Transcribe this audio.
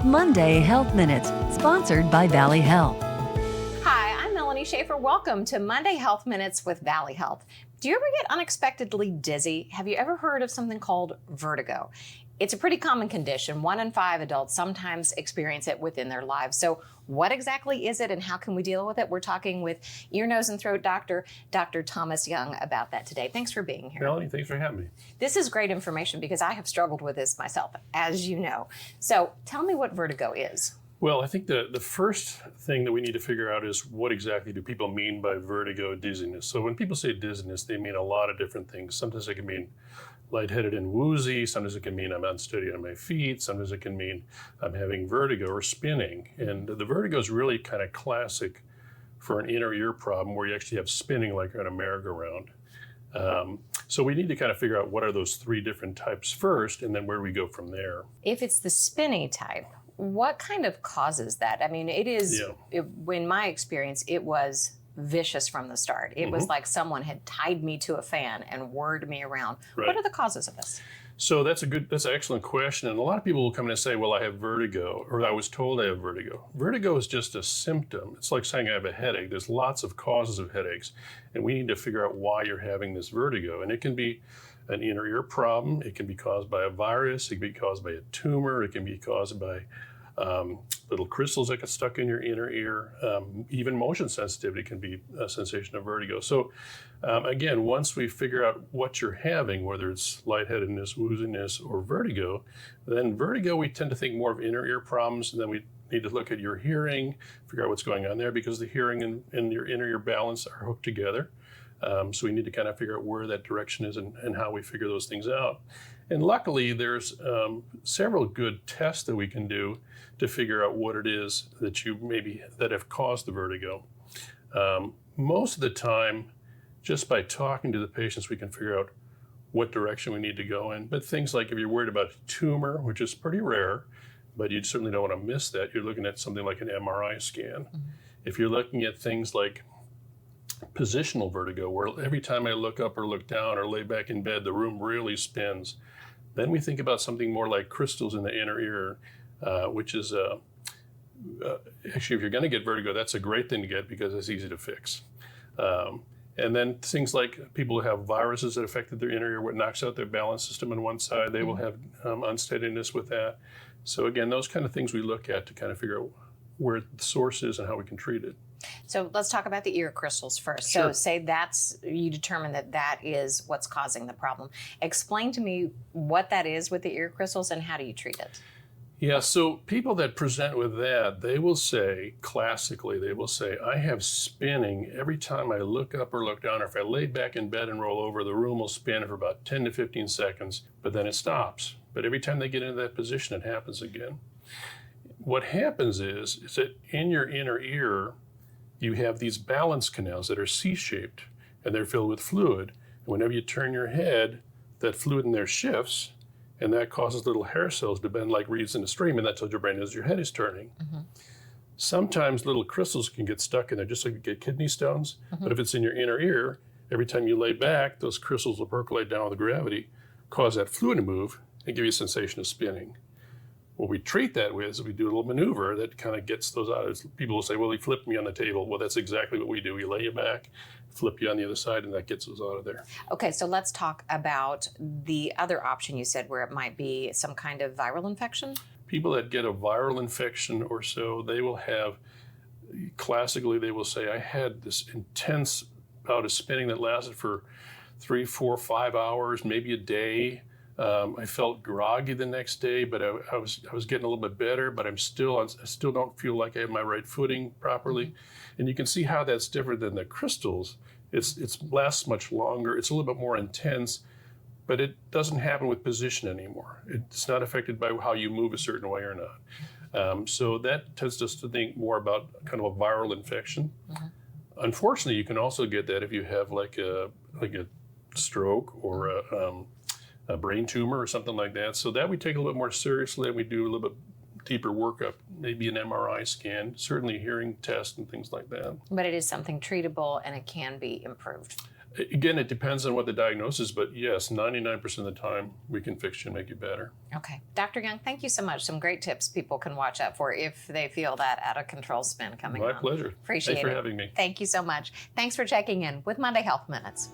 Monday Health Minutes, sponsored by Valley Health. Hi, I'm Melanie Shafer. Welcome to Monday Health Minutes with Valley Health. Do you ever get unexpectedly dizzy? Have you ever heard of something called vertigo? It's a pretty common condition. 1 in 5 adults sometimes experience it within their lives. So what exactly is it and how can we deal with it? We're talking with ear, nose, and throat doctor, Dr. Thomas Jung, about that today. Thanks for being here. Melanie, thanks for having me. This is great information because I have struggled with this myself, as you know. So tell me what vertigo is. Well, I think the first thing that we need to figure out is what exactly do people mean by vertigo, dizziness. So when people say dizziness, they mean a lot of different things. Sometimes it can mean lightheaded and woozy. Sometimes it can mean I'm unsteady on my feet. Sometimes it can mean I'm having vertigo or spinning. And the vertigo is really kind of classic for an inner ear problem where you actually have spinning like you're on a merry-go-round. So we need to kind of figure out what are those 3 different types first, and then where do we go from there. If it's the spinny type, what kind of causes that? I mean, in my experience, it was vicious from the start. It was like someone had tied me to a fan and whirred me around. Right. What are the causes of this? So that's an excellent question. And a lot of people will come in and say, well, I have vertigo, or I was told I have vertigo. Vertigo is just a symptom. It's like saying I have a headache. There's lots of causes of headaches, and we need to figure out why you're having this vertigo. And it can be an inner ear problem. It can be caused by a virus. It can be caused by a tumor. It can be caused by little crystals that get stuck in your inner ear. Even motion sensitivity can be a sensation of vertigo. So again, once we figure out what you're having, whether it's lightheadedness, wooziness, or vertigo, then vertigo, we tend to think more of inner ear problems, and then we need to look at your hearing, figure out what's going on there, because the hearing and your inner ear balance are hooked together. So we need to kind of figure out where that direction is and how we figure those things out. And luckily, there's several good tests that we can do to figure out what it is that have caused the vertigo. Most of the time, just by talking to the patients, we can figure out what direction we need to go in. But things like if you're worried about a tumor, which is pretty rare, but you certainly don't want to miss that, you're looking at something like an MRI scan. If you're looking at things like positional vertigo, where every time I look up or look down or lay back in bed, the room really spins, then we think about something more like crystals in the inner ear, which is actually, if you're going to get vertigo, that's a great thing to get because it's easy to fix. And then things like people who have viruses that affected their inner ear, what knocks out their balance system on one side, they will have unsteadiness with that. So again, those kind of things we look at to kind of figure out where the source is and how we can treat it. So let's talk about the ear crystals first. Sure. So say you determine that is what's causing the problem. Explain to me what that is with the ear crystals and how do you treat it? Yeah, so people that present with that, they will say, classically, I have spinning every time I look up or look down, or if I lay back in bed and roll over, the room will spin for about 10 to 15 seconds, but then it stops. But every time they get into that position, it happens again. What happens is that in your inner ear, you have these balance canals that are C-shaped, and they're filled with fluid. And whenever you turn your head, that fluid in there shifts, and that causes little hair cells to bend like reeds in a stream, and that tells your brain as your head is turning. Sometimes little crystals can get stuck in there, just like you get kidney stones. But if it's in your inner ear, every time you lay back, those crystals will percolate down with gravity, cause that fluid to move, and give you a sensation of spinning. What we treat that with is we do a little maneuver that kind of gets those out. People will say, well, he flipped me on the table. Well, that's exactly what we do. We lay you back, flip you on the other side, and that gets those out of there. Okay, so let's talk about the other option you said where it might be some kind of viral infection. People that get a viral infection or so, they will have, classically, they will say, I had this intense bout of spinning that lasted for 3, 4, 5 hours, maybe a day. I felt groggy the next day, but I was getting a little bit better, but I still don't feel like I have my right footing properly. And you can see how that's different than the crystals. It lasts much longer. It's a little bit more intense, but it doesn't happen with position anymore. It's not affected by how you move a certain way or not. So that tends us to think more about kind of a viral infection. Unfortunately, you can also get that if you have like a stroke or a brain tumor or something like that. So that we take a little bit more seriously, and we do a little bit deeper workup, maybe an MRI scan, certainly hearing tests and things like that. But it is something treatable and it can be improved. Again, it depends on what the diagnosis is, but yes, 99% of the time we can fix you and make you better. Okay. Dr. Jung, thank you so much. Some great tips people can watch out for if they feel that out of control spin coming on. My pleasure. Appreciate it. Thanks for having me. Thank you so much. Thanks for checking in with Monday Health Minutes.